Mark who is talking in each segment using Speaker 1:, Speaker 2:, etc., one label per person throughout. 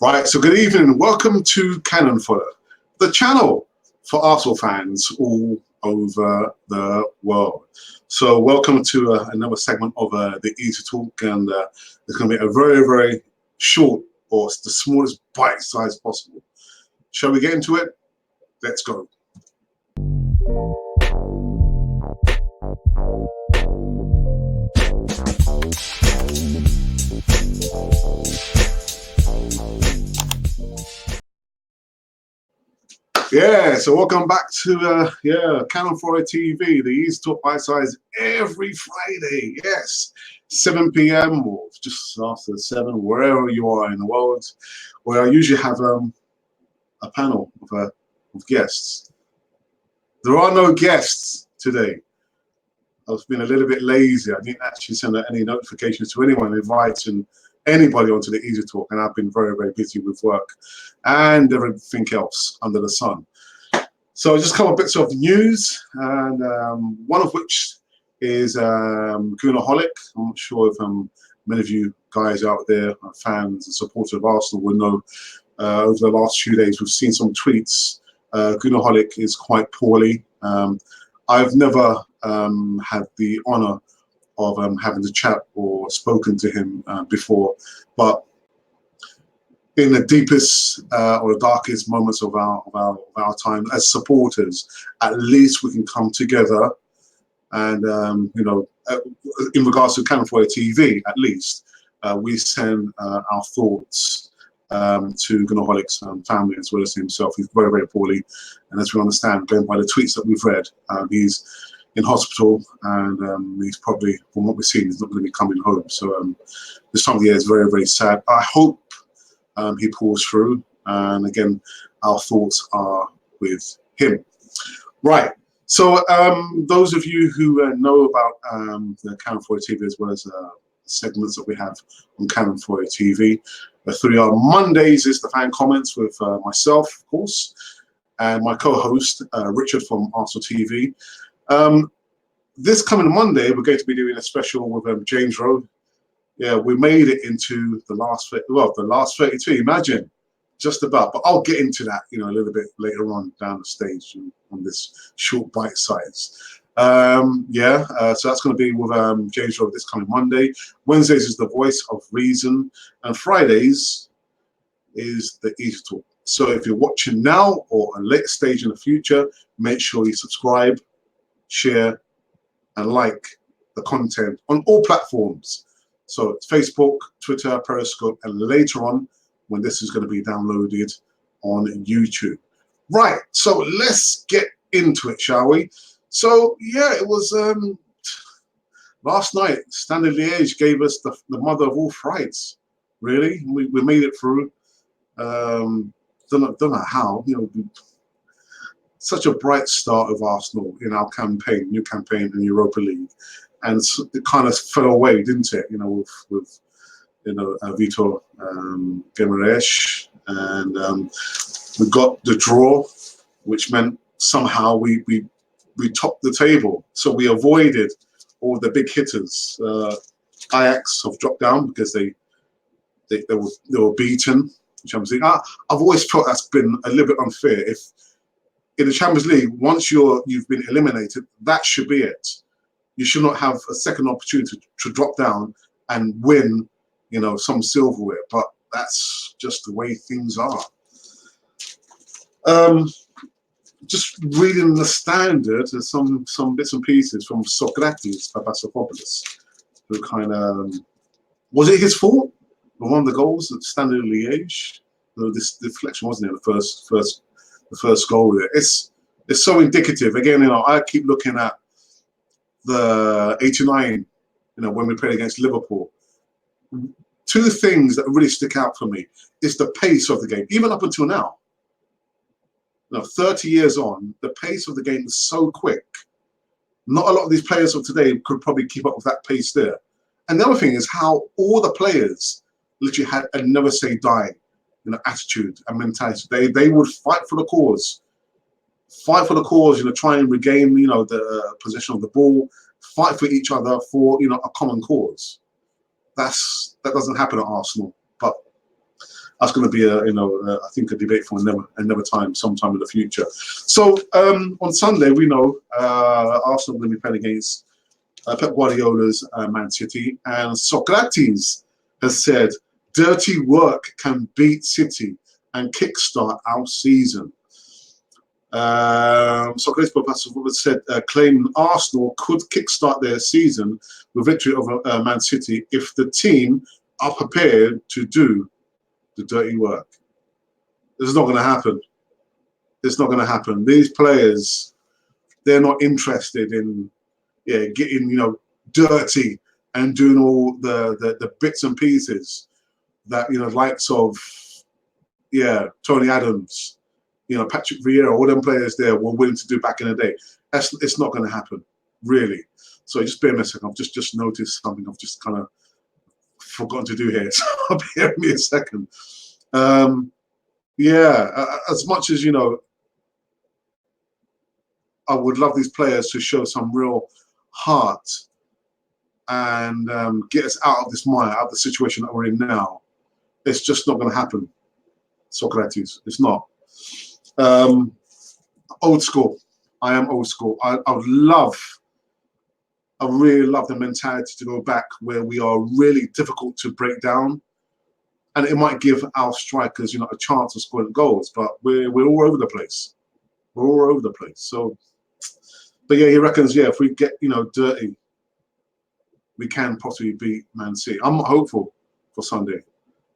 Speaker 1: Right, so good evening and welcome to Cannon Fodder, the channel for Arsenal fans all over the world. So welcome to another segment of the Easy Talk, and it's going to be a very short, or the smallest bite size possible. Shall we get into it? Let's go. Yeah, so welcome back to Cannon Fodder TV, the Easy Talk Bite Size every Friday. Yes, 7 p.m. or just after 7, wherever you are in the world, where I usually have a panel of guests. There are no guests today. I've been a little bit lazy. I didn't actually send out any notifications to anyone inviting anybody onto the Easy Talk, and I've been very busy with work and everything else under the sun. So just a couple of bits of news, and one of which is GOONERHOLIC. I'm not sure if many of you guys out there, fans and supporters of Arsenal, will know. Over the last few days, we've seen some tweets. GOONERHOLIC is quite poorly. I've never had the honour of having to chat or spoken to him before, but in the deepest or the darkest moments of our time as supporters, at least we can come together and you know, in regards to Cannon Fodder TV, at least we send our thoughts to GOONERHOLIC's family as well as himself. He's very poorly, and as we understand, going by the tweets that we've read, he's in hospital, and he's probably, from what we've seen, he's not going to be coming home. So this time of year is very sad. I hope he pulls through, and again, our thoughts are with him. Right, so those of you who know about the Cannon Fodder TV as well as segments that we have on Cannon Fodder TV, the 3 are Mondays is the fan comments with myself, of course, and my co-host Richard from Arsenal TV. This coming Monday, we're going to be doing a special with James Rowe. Yeah, we made it into the last 32. Imagine, just about. But I'll get into that, you know, a little bit later on down the stage on this short bite size. So that's going to be with James Rowe this coming Monday. Wednesdays is the Voice of Reason, and Fridays is the Easy Talk. So if you're watching now or a later stage in the future, make sure you subscribe, share, and like the content on all platforms. So it's Facebook, Twitter, Periscope, and later on, when this is going to be downloaded on YouTube. Right, so let's get into it, shall we? So yeah, it was last night. Standard Liège gave us the mother of all frights. Really, we made it through. Don't know how. You know, such a bright start of Arsenal in our campaign, new campaign in Europa League. And it kind of fell away, didn't it? You know, with you know, Vitor Guimaraes, and we got the draw, which meant somehow we topped the table. So we avoided all the big hitters. Ajax have dropped down because they were beaten. Champions League. I've always felt that's been a little bit unfair. If in the Champions League, once you've been eliminated, that should be it. You should not have a second opportunity to drop down and win, you know, some silverware. But that's just the way things are. Just reading the standard, there's some bits and pieces from SOKRATIS, who kind of, was it his fault? One of the goals at Standard Liège, this deflection, wasn't it? The first goal there. It's so indicative. Again, you know, I keep looking at the 89, you know, when we played against Liverpool. 2 things that really stick out for me is the pace of the game, even up until now. You know, 30 years on, the pace of the game is so quick. Not a lot of these players of today could probably keep up with that pace there. And the other thing is how all the players literally had a never say die, you know, attitude and mentality. They would fight for the cause. You know, try and regain, you know, the possession of the ball, fight for each other for, you know, a common cause. That doesn't happen at Arsenal. But that's going to be a I think a debate for another time, sometime in the future. So on Sunday, we know Arsenal will be playing against Pep Guardiola's Man City, and Sokratis has said dirty work can beat City and kickstart our season. Sokratis said, claiming Arsenal could kickstart their season with victory over Man City if the team are prepared to do the dirty work. This is not going to happen. It's not going to happen. These players, they're not interested in getting dirty and doing all the bits and pieces that likes of Tony Adams, Patrick Vieira, all them players there were willing to do back in the day. It's not going to happen, really. So just bear me a second. I've just noticed something I've just kind of forgotten to do here. So bear me a second. As much as I would love these players to show some real heart and get us out of this mire, out of the situation that we're in now. It's just not going to happen, Sokratis. It's not. Old school. I am old school. I really love the mentality to go back where we are really difficult to break down. And it might give our strikers, a chance of scoring goals, but we're all over the place. We're all over the place. So, but yeah, he reckons, if we get, dirty, we can possibly beat Man City. I'm not hopeful for Sunday.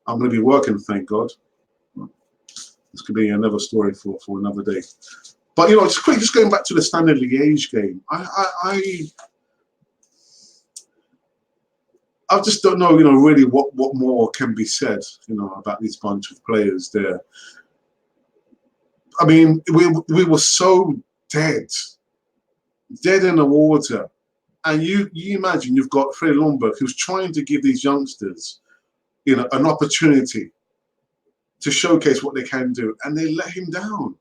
Speaker 1: I'm going to be working, thank God. This could be another story for another day. But, just going back to the Standard Liège game, I just don't know, really what more can be said, about these bunch of players there. I mean, we were so dead in the water. And you imagine you've got Freddie Ljungberg who's trying to give these youngsters, an opportunity to showcase what they can do, and they let him down.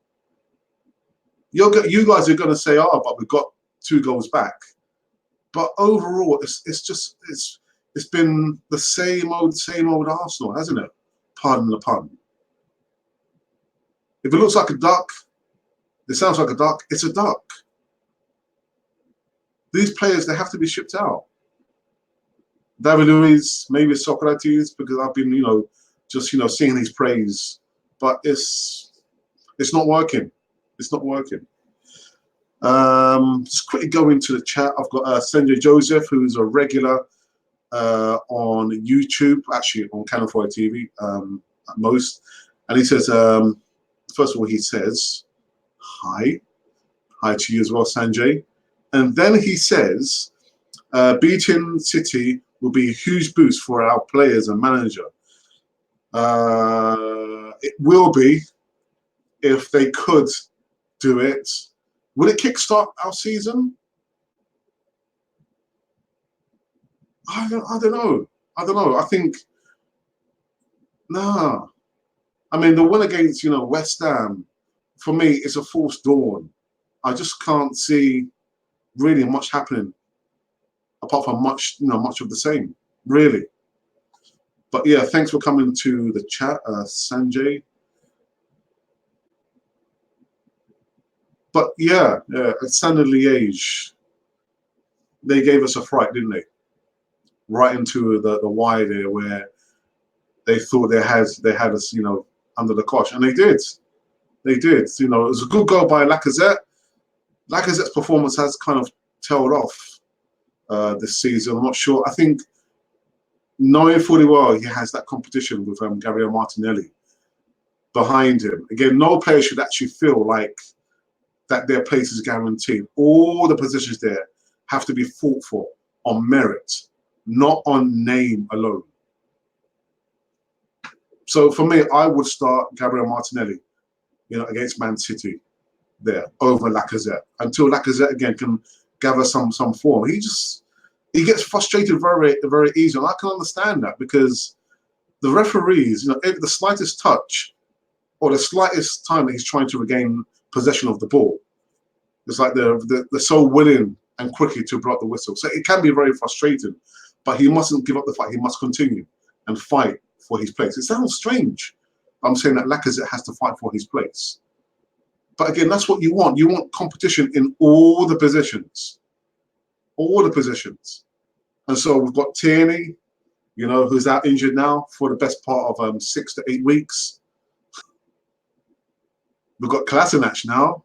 Speaker 1: You guys are going to say, "Oh, but we've got 2 goals back." But overall, it's been the same old Arsenal, hasn't it? Pardon the pun. If it looks like a duck, it sounds like a duck, it's a duck. These players, they have to be shipped out. David Luiz, maybe Sokratis, because I've been, just, seeing his praise. But it's not working. It's not working. Just quickly go into the chat. I've got Sanjay Joseph, who's a regular on YouTube, actually on Canal 4 TV at most. And he says, first of all, he says, hi. Hi to you as well, Sanjay. And then he says, beating City will be a huge boost for our players and manager. It will be if they could do it. Will it kickstart our season? I don't know. I think, nah. I mean, the win against, West Ham, for me, is a false dawn. I just can't see really much happening apart from much of the same, really. But yeah, thanks for coming to the chat, Sanjay. But yeah, at Standard Liège, they gave us a fright, didn't they? Right into the wire there, where they thought they had us, under the cosh, and they did. They did. It was a good goal by Lacazette. Lacazette's performance has kind of tailed off this season. I'm not sure. I think, knowing fully well he has that competition with Gabriel Martinelli behind him. Again, no player should actually feel like that their place is guaranteed. All the positions there have to be fought for on merit, not on name alone. So for me, I would start Gabriel Martinelli, against Man City there over Lacazette until Lacazette again can gather some form. He gets frustrated very, very easily. And I can understand that, because the referees, the slightest touch or the slightest time that he's trying to regain possession of the ball, it's like they're so willing and quickly to blow up the whistle. So it can be very frustrating, but he mustn't give up the fight. He must continue and fight for his place. It sounds strange, I'm saying that Lacazette has to fight for his place. But again, that's what you want. You want competition in all the positions. All the positions. And so we've got Tierney, you know, who's out injured now for the best part of 6 to 8 weeks. We've got Kolasinac now.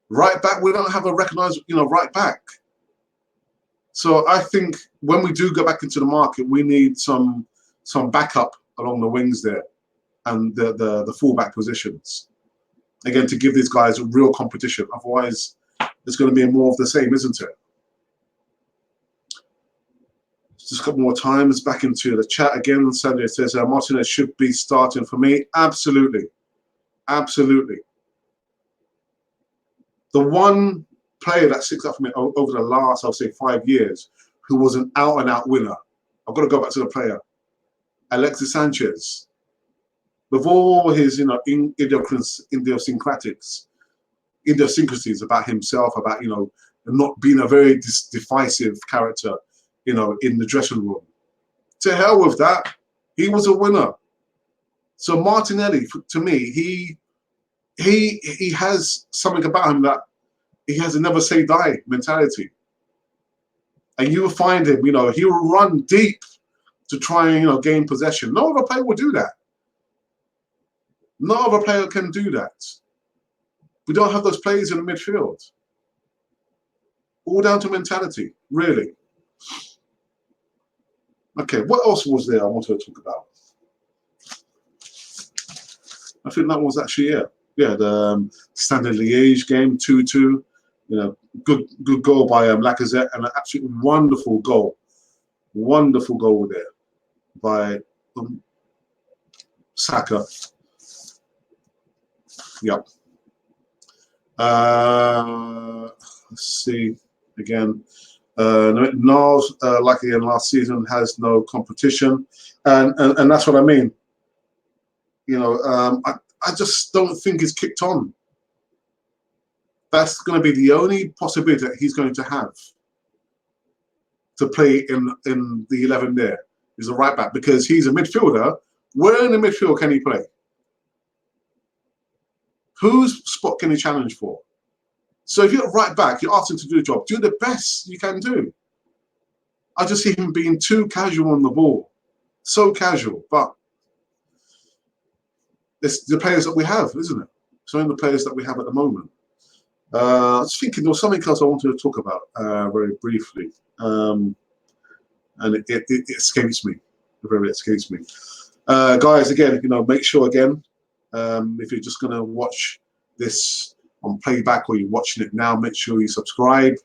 Speaker 1: Right back, we don't have a recognised, you know, right back. So I think when we do go back into the market, we need some backup along the wings there and the fullback positions. Again, to give these guys real competition. Otherwise, it's going to be more of the same, isn't it? Just a couple more times back into the chat again. Sandy says, Martinelli should be starting for me. Absolutely. Absolutely. The one player that sticks out for me over the last, I'll say, 5 years, who was an out-and-out winner. I've got to go back to the player. Alexis Sanchez. With all his, you know, idiosyncrasies about himself, about, you know, not being a very divisive character, you know, in the dressing room. To hell with that. He was a winner. So Martinelli, to me, he has something about him that he has a never say die mentality. And you will find him, you know, he will run deep to try and, you know, gain possession. No other player will do that. No other player can do that. We don't have those players in the midfield. All down to mentality, really. Okay, what else was there I wanted to talk about? I think that was actually, yeah, the standard Liège game, 2-2. You know, good goal by Lacazette, and an absolutely wonderful goal there by Saka. Yep. Let's see again. Niles, like again last season, has no competition, and that's what I mean. You know, I just don't think he's kicked on. That's going to be the only possibility that he's going to have to play in the 11 there. He's a right back because he's a midfielder. Where in the midfield can he play? Whose spot can he challenge for? So if you're right back, you're asking to do the job. Do the best you can do. I just see him being too casual on the ball. So casual. But it's the players that we have, isn't it? It's only the players that we have at the moment. I was thinking there was something else I wanted to talk about very briefly. And it escapes me. It very escapes me. Guys, again, you know, make sure again, if you're just going to watch this on playback or you're watching it now, make sure you subscribe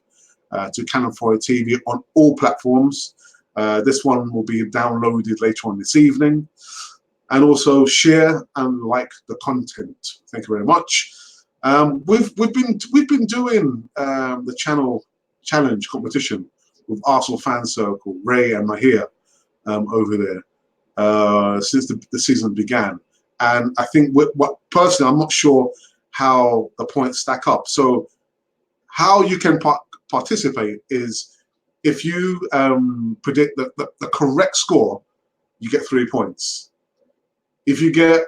Speaker 1: to Cannon Fodder TV on all platforms. This one will be downloaded later on this evening. And also share and like the content. Thank you very much. We've been doing the channel challenge competition with Arsenal Fan Circle, Ray and Mahir over there since the season began. And I think what personally, I'm not sure how the points stack up. So how you can participate is if you predict the correct score, you get 3 points. If you get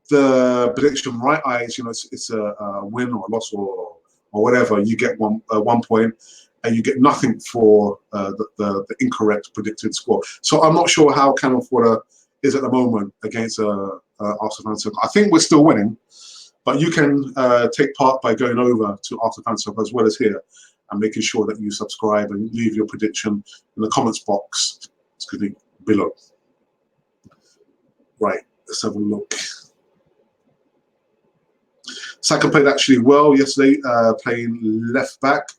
Speaker 1: the prediction right, you know, it's a win or a loss or whatever, you get 1 point, and you get nothing for the incorrect predicted score. So I'm not sure how Cannon Fodder is at the moment against Arsenal Fan Circle. I think we're still winning, but you can take part by going over to Arsenal Fan Circle as well as here and making sure that you subscribe and leave your prediction in the comments box, excuse me, below. Right, let's have a look. Saka played actually well yesterday, playing left back.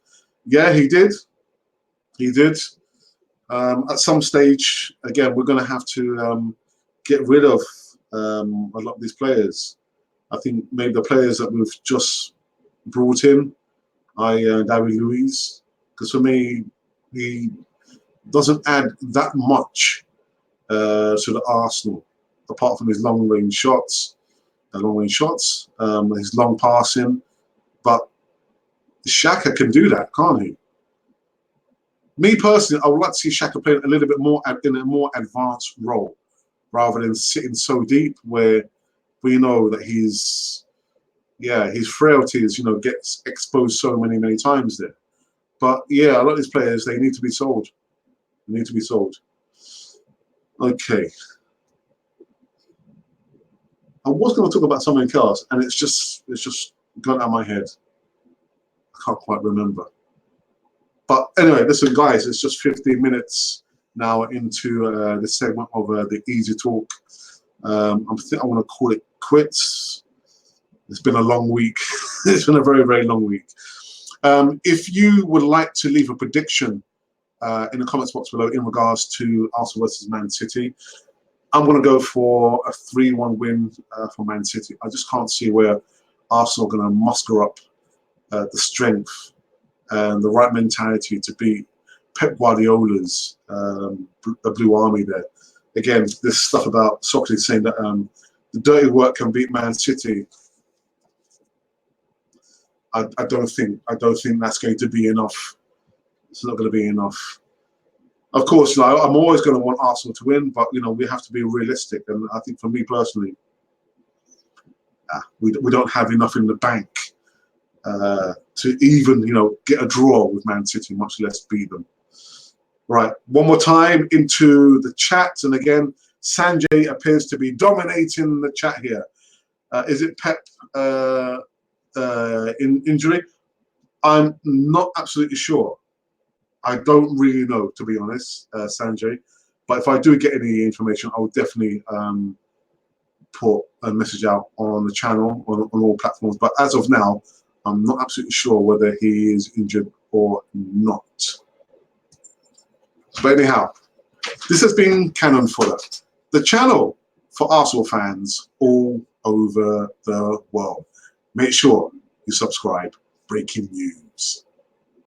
Speaker 1: Yeah, he did. He did. At some stage, again, we're going to have to get rid of a lot of these players. I think maybe the players that we've just brought in, David Luiz, because for me, he doesn't add that much to the Arsenal, apart from his long-range shots. His long passing, but Xhaka can do that, can't he? Me personally, I would like to see Xhaka play a little bit more in a more advanced role, rather than sitting so deep where we know that his frailties, you know, gets exposed so many times there. But yeah, a lot of these players, they need to be sold. They need to be sold. Okay. I was going to talk about something else, and it's just gone out of my head. I can't quite remember. But anyway, listen, guys, it's just 15 minutes now into this segment of the Easy Talk. I think I want to call it quits. It's been a long week. It's been a very long week. If you would like to leave a prediction in the comments box below in regards to Arsenal versus Man City, I'm going to go for a 3-1 win for Man City. I just can't see where Arsenal are going to muster up the strength and the right mentality to beat Pep Guardiola's the Blue Army there. Again, this stuff about Sokratis saying that the dirty work can beat Man City. I don't think that's going to be enough. It's not going to be enough. Of course, you know, I'm always going to want Arsenal to win, but you know, we have to be realistic. And I think for me personally, we don't have enough in the bank to even, you know, get a draw with Man City, much less beat them. Right, one more time into the chat, and again, Sanjay appears to be dominating the chat here. Is it Pep in injury? I'm not absolutely sure. I don't really know, to be honest, Sanjay. But if I do get any information, I will definitely put a message out on the channel, on all platforms. But as of now, I'm not absolutely sure whether he is injured or not. But anyhow, this has been Cannon Fodder, the channel for Arsenal fans all over the world. Make sure you subscribe. Breaking news.